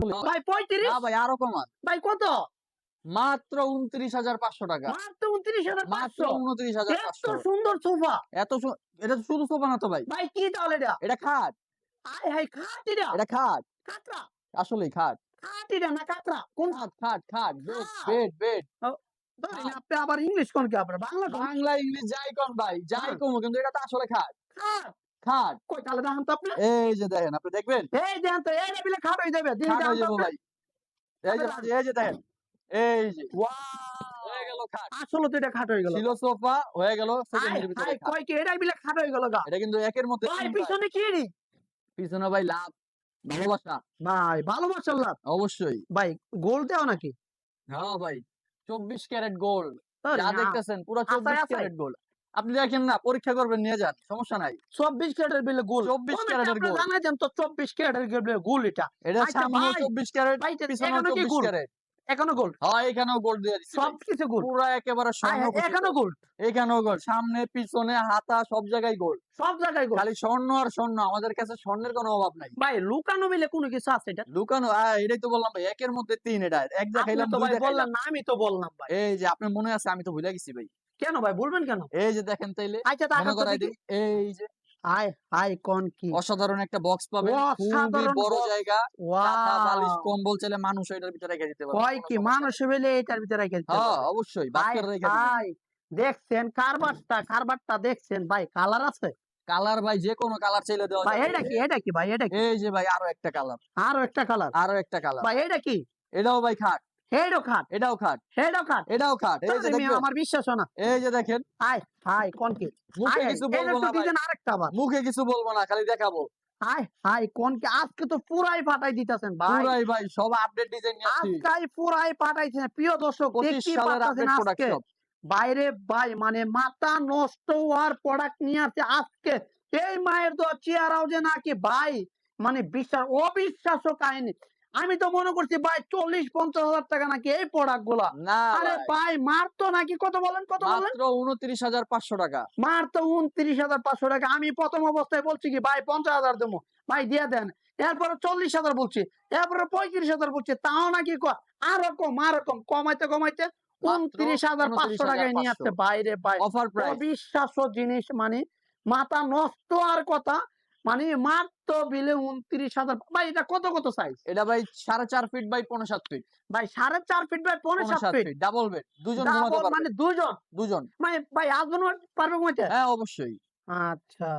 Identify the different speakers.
Speaker 1: ভাই 35
Speaker 2: না ভাই আরো কমান।
Speaker 1: ভাই কত?
Speaker 2: মাত্র 29,500 টাকা।
Speaker 1: মাত্র
Speaker 2: মাত্র
Speaker 1: 29,500 এত
Speaker 2: 29,500।
Speaker 1: সুন্দর সোফা
Speaker 2: এটা তো শুধু সোফা না তো ভাই।
Speaker 1: ভাই কি তাহলে এটা?
Speaker 2: এটা খাট।
Speaker 1: আয় হায় খাট এটা
Speaker 2: এটা খাট।
Speaker 1: কাতরা
Speaker 2: আসলেই খাট।
Speaker 1: খাট এটা না কাতরা কোন
Speaker 2: খাট, খাট, খাট। বেড,
Speaker 1: খাট
Speaker 2: বেড, বেড।
Speaker 1: ও, ধরেন
Speaker 2: খাট।
Speaker 1: আপনি আবার ইংলিশ কোন কি আপনার বাংলা কোন
Speaker 2: বাংলা ইংলিশ যাই কোন ভাই, যাই
Speaker 1: হ্যাঁ,
Speaker 2: কমু কিন্তু এটা তো আসলে খাট।
Speaker 1: খাট
Speaker 2: খাট।
Speaker 1: কই তাহলে দেখেন তো আপনি
Speaker 2: এই যে দেখেন, আপনি দেখবেন?
Speaker 1: এই দেখেন তো এই বিলে খাট হয়ে যাবে দিয়ে
Speaker 2: খাট
Speaker 1: দেখেন
Speaker 2: হয়ে
Speaker 1: তো
Speaker 2: যাবো
Speaker 1: আপনি
Speaker 2: ভাই। এই
Speaker 1: আপনি
Speaker 2: যে
Speaker 1: দেখেন
Speaker 2: এই যে দেখেন। এই যে হয়ে
Speaker 1: ওয়াও
Speaker 2: গেল খাট।
Speaker 1: আসলে তো এটা খাট হয়ে গেল
Speaker 2: ছিল সোফা, হয়ে গেল
Speaker 1: হাই
Speaker 2: সেকেন্ডের ভিতরে
Speaker 1: হাই
Speaker 2: খাট।
Speaker 1: কয় কি এটাই বিলে খাট হয়ে গেল গা
Speaker 2: এটা কিন্তু একের মধ্যে
Speaker 1: ভাই
Speaker 2: ৩ ভাই।
Speaker 1: পিছনে কি রে
Speaker 2: পিছনে ভাই লাভ, ভালোবাসা।
Speaker 1: ভাই ভালোবাসার লাভ
Speaker 2: অবশ্যই।
Speaker 1: ভাই গোল দেও নাকি
Speaker 2: হ্যাঁ ভাই। 24 ক্যারেট গোল্ড।
Speaker 1: আরে
Speaker 2: যা
Speaker 1: না
Speaker 2: দেখতেছেন পুরা
Speaker 1: আসাই
Speaker 2: 24
Speaker 1: আসাই
Speaker 2: ক্যারেট গোল্ড। আপনি দেখেন না, পরীক্ষা করবেন নিয়ে যান। সমস্যা নাই।
Speaker 1: 24 ক্যারেটের বিলে গোল
Speaker 2: 24
Speaker 1: কমেন্টে
Speaker 2: ক্যারেটের
Speaker 1: আপনি
Speaker 2: গোল্ড।
Speaker 1: জানাই দেন তো 24 ক্যারেটের বিলে গোল এটা
Speaker 2: এটা
Speaker 1: আচ্ছা
Speaker 2: সামনেও
Speaker 1: ভাই
Speaker 2: 24 ক্যারেট,
Speaker 1: ভাই
Speaker 2: পিছনেও
Speaker 1: এখনো কি
Speaker 2: 24
Speaker 1: গোল
Speaker 2: ক্যারেট।
Speaker 1: এখনো গোল
Speaker 2: হ্যাঁ, এখানেও গোল্ড দিয়ে দিছি ভাই।
Speaker 1: সবকিছু গোল
Speaker 2: পুরা একেবারে
Speaker 1: আয়
Speaker 2: স্বর্ণ
Speaker 1: হায়
Speaker 2: খচিত।
Speaker 1: এখনো গোল
Speaker 2: এখানেও গোল্ড। সামনে, পিছনে, হাতা সব জায়গায় গোল্ড।
Speaker 1: সব জায়গায় গোল
Speaker 2: খালি স্বর্ণ আর স্বর্ণ। আমাদের কাছে স্বর্ণের কোনো অভাব নাই।
Speaker 1: ভাই লুকানো মিলে কোনো কিছু আছে এটা
Speaker 2: লুকানো এটাই তো বললাম ভাই, একের মধ্যে ৩ এটা। এক যা
Speaker 1: আপনি
Speaker 2: খাইলাম,
Speaker 1: তো
Speaker 2: ২
Speaker 1: ভাই
Speaker 2: যা
Speaker 1: বললেন
Speaker 2: খাইলাম।
Speaker 1: না আমি তো বললাম ভাই
Speaker 2: এই যে আপনার মনে আছে, আমি তো ভুলে গেছি ভাই।
Speaker 1: কেন ভাই বলবেন কেন
Speaker 2: এই যে দেখেন তাইলে,
Speaker 1: আচ্ছা
Speaker 2: মনে
Speaker 1: তাকান তো
Speaker 2: করাই
Speaker 1: দেখি
Speaker 2: দিই। এই যে
Speaker 1: আয় হায় কোন কি
Speaker 2: অসাধারণ একটা বক্স পাবেন, খুবই
Speaker 1: অসাধারণ
Speaker 2: বড়
Speaker 1: বক্স
Speaker 2: জায়গা। কাঁথা, বালিশ,
Speaker 1: ওয়াও
Speaker 2: কম্বল চাইলে মানুষ এটার ভিতরে রেখে দিতে পারবেন,
Speaker 1: কয়
Speaker 2: কোনো
Speaker 1: কি
Speaker 2: সমস্যা
Speaker 1: মানুষ
Speaker 2: নেই।
Speaker 1: মিলে এটার ভিতরে রেখে দিতে
Speaker 2: হ্যাঁ,
Speaker 1: পারবে
Speaker 2: অবশ্যই বাদ
Speaker 1: হায়
Speaker 2: করে রেখে দিবেন।
Speaker 1: হায় দেখছেন কারবারটা দেখছেন ভাই কালার আছে
Speaker 2: কালার ভাই যে কোনো কালার চাইলে দেওয়া
Speaker 1: ভাই
Speaker 2: যাবে।
Speaker 1: এটা কি ভাই এটা কি
Speaker 2: এই যে ভাই আরো একটা কালার।
Speaker 1: আরো একটা কালার
Speaker 2: আরো একটা কালার।
Speaker 1: ভাই এটা কি
Speaker 2: এটাও ভাই খাট।
Speaker 1: হেডও খাট
Speaker 2: এটাও খাট।
Speaker 1: হেডও খাট
Speaker 2: এটাও খাট। এই যে
Speaker 1: তাহলে
Speaker 2: দেখবেন।
Speaker 1: আমার বিশ্বাস হয় না
Speaker 2: এই যে দেখেন।
Speaker 1: হায় হায় কোন কি
Speaker 2: মুখে
Speaker 1: হায় হায়
Speaker 2: কিছু
Speaker 1: এটা
Speaker 2: বলবো
Speaker 1: তো
Speaker 2: না ভাই।
Speaker 1: দিবেন আরেকটা আবার
Speaker 2: মুখে কিছু বলবো না, খালি দেখাবো।
Speaker 1: হায় হায় কোন কি আজকে তো পুরাই ফাটাই দিতেছেন ভাই
Speaker 2: পুরাই ভাই সব আপডেট ডিজাইন নিয়ে আসছি।
Speaker 1: আজকাই পুরাই পাঠাইছেন প্রিয় দর্শক
Speaker 2: 25
Speaker 1: দেখতেই
Speaker 2: সালের
Speaker 1: পাচ্ছেন
Speaker 2: আপডেট প্রোডাক্ট
Speaker 1: আজকে
Speaker 2: সব।
Speaker 1: বাইরে ভাই মানে মাথা নষ্ট হওয়ার প্রোডাক্ট নিয়ে আসছে আজকে এই মায়ের দোয়া চেয়ারাও যে নাকি ভাই মানে বিশ্বাস অবিশ্বাস্য কাহিনী আমি তো মনে করছি ভাই 40-50 হাজার টাকা নাকি এই প্রোডাক্ট গুলা
Speaker 2: না
Speaker 1: আরে
Speaker 2: ভাই,
Speaker 1: ভাই মার তো নাকি কত বলেন
Speaker 2: মাত্র 29,500 টাকা।
Speaker 1: মার তো 29,500 টাকা আমি প্রথম অবস্থায় বলছি কি ভাই 50,000 দেবো ভাই দিয়ে দেন এরপরে 40,000 বলছি এরপরে 35,000 বলছি তাও নাকি আরো কম কমাইতে কমাইতে
Speaker 2: মাত্র
Speaker 1: 29,500 টাকায় নিয়ে
Speaker 2: 29,500
Speaker 1: আসছে বাইরে ভাই
Speaker 2: অফার প্রাইস।
Speaker 1: অবিশ্বাস্য জিনিস মানে মাথা নষ্ট আর কথা মানে মাত্র বিলে 29,000 ভাই এটা কত সাইজ
Speaker 2: এটা ভাই 4.5 ফিট বাই 5.7 ফিট।
Speaker 1: ভাই 4.5 feet by
Speaker 2: 5.7
Speaker 1: 5.7 feet
Speaker 2: feet double bed. দুজন ঘুমাতে
Speaker 1: ডাবল
Speaker 2: পারবে।
Speaker 1: মানে দুজন
Speaker 2: দুজন।
Speaker 1: মানে ভাই হাজবেন্ড পারবে ঘুমাইতে
Speaker 2: হ্যাঁ, অবশ্যই।
Speaker 1: আচ্ছা